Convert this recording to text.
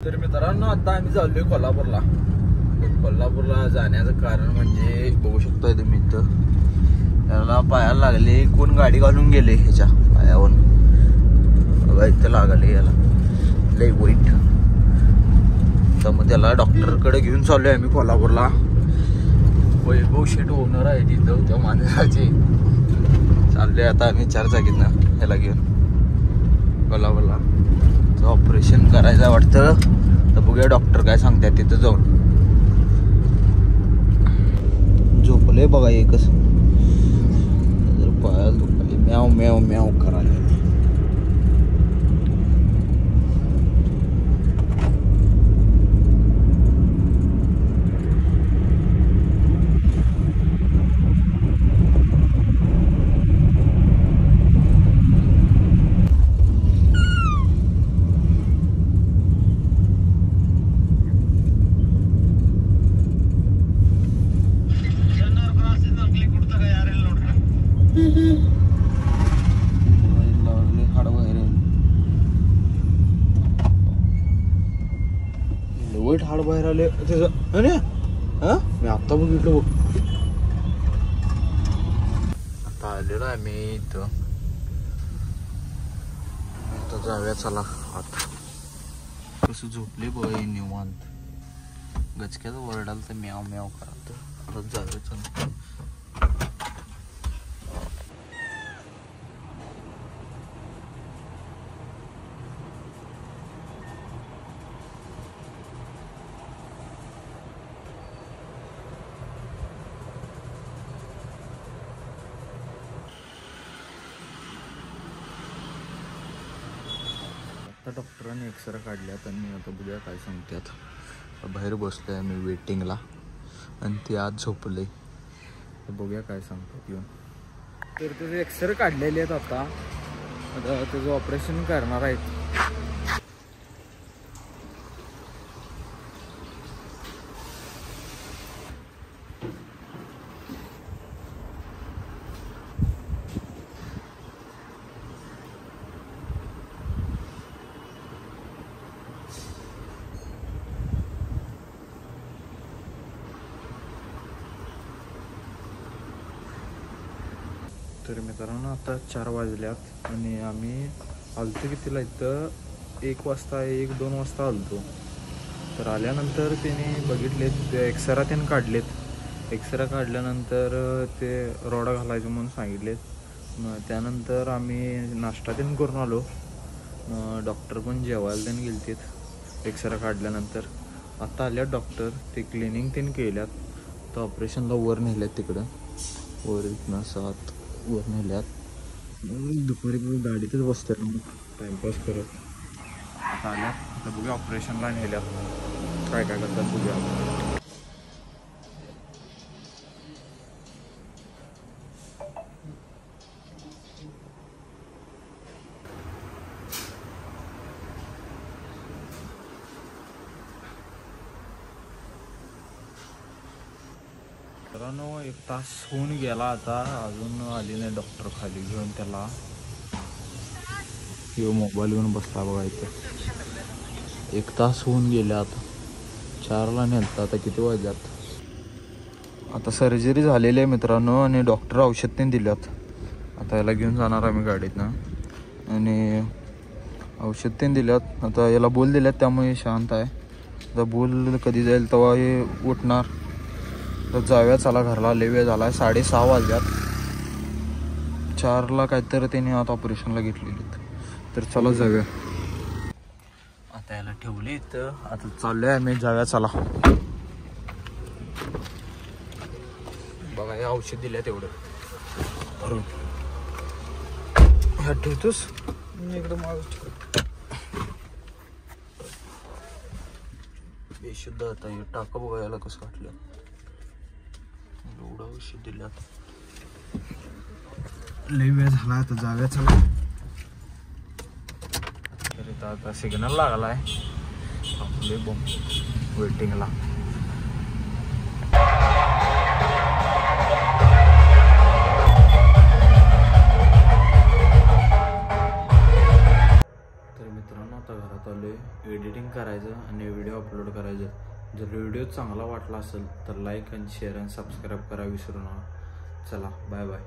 तर मित्रांनो आता आम्ही चाललोय कोल्हापूरला. कोल्हापूरला जाण्याचं कारण म्हणजे बघू शकताय तुम्ही इथं याला पायाला लागले. कोण गाडी घालून गेले ह्याच्या पायावर बघा, इथं लागले याला लय वाईट. तर मग त्याला डॉक्टरकडे घेऊन चाललोय आम्ही कोल्हापूरला. वैभव शेट ओनर आहे तिथं त्या माणसाचे. चाललोय आता आम्ही 4 चाकीत ना ह्याला घेऊन कोल्हापूरला. ऑपरेशन करायचं वाटतं. तर बघूया डॉक्टर काय सांगतात तिथं जाऊन. झोपले बघा एकच पायाला दुखाले. म्याव म्याव म्याव करायला. वाईट हाड बाहेर आले त्याचं. अरे हा मी आता बघितलं बघ. आता आलेलो आहे मी इथं. आता जाऊया चला आता. कसं झोपले बघ निवांत. गचक्याचं वरडाल तर म्याव म्याव करा. तर जाऊया चला. आता डॉक्टरांनी एक्सरे काढल्यात आणि आता बघूया काय सांगतात. बाहेर बसलोय आम्ही वेटिंगला आणि ते आज झोपले. तर बघूया काय सांगतात येऊन. तर त्याचे एक्सरे काढलेले आहेत. आता त्याचं ऑपरेशन करणार आहेत. तर मित्रांनो आता 4 वाजल्यात आणि आम्ही आलतो कितीला इथं 1 वाजता 1-2 वाजता आलतो. तर आल्यानंतर त्याने बघितलेत ते एक्सरा त्याने काढलेत. एक्सरा काढल्यानंतर ते रॉड घालायचं म्हणून सांगितलेत. त्यानंतर आम्ही नाश्ता त्याने करून आलो. डॉक्टर पण जेवायला त्याने गेलतेत एक्सरा काढल्यानंतर. आता आल्यात डॉक्टर. ते क्लिनिंग त्याने केल्यात. तर ऑपरेशनला वर नेल्यात तिकडं. वर इथनं 7 वर नेल्यात. दुपारी गाडीतच बसतात मग टाइमपास करत. आता आल्यात. आता बघूया ऑपरेशनला नेल्यात काय काय करतात बघूया. मित्रांनो 1 तास होऊन गेला. आता अजून आली नाही डॉक्टर खाली घेऊन त्याला. मोबाईल घेऊन बसला बघा इथं. 1 तास होऊन गेले. आता 4ला नेलता. आता किती वाजल्यात. आता सर्जरी झालेली आहे मित्रांनो आणि डॉक्टर औषध त्यांनी दिल्यात. आता याला घेऊन जाणार आम्ही गाडीतनं आणि औषध त्यांनी दिल्यात. आता याला बोल दिल्यात त्यामुळे शांत आहे. आता बोल कधी जाईल तेव्हा हे उठणार. तर जाऊया चला घरला. लय वेळ झाला. 6:30 वाजल्यात. 4ला काहीतरी त्याने आता ऑपरेशनला घेतलेली. तर चला जाऊया. आता याला ठेवले इथं. आता चाललोय आम्ही. जाऊया चला. बघा हे औषध दिलं तेवढं भरून ह्या ठेवतोस. एकदम बेशुद्ध आता हे टाका. बघा याला कसं वाटलं. एवढं औषध दिल्यात. लय वेळ झाला. आता जाऊया चला. तर इथं आता सिग्नल लागलाय आपले बॉम्ब वेटिंगला. आता आलो आहे एडिटिंग करायचं आणि व्हिडिओ अपलोड करायचं. जर व्हिडिओ चांगला वाटला असेल तर लाईक आणि शेअर आणि सबस्क्राईब करा विसरू नका. चला बाय बाय.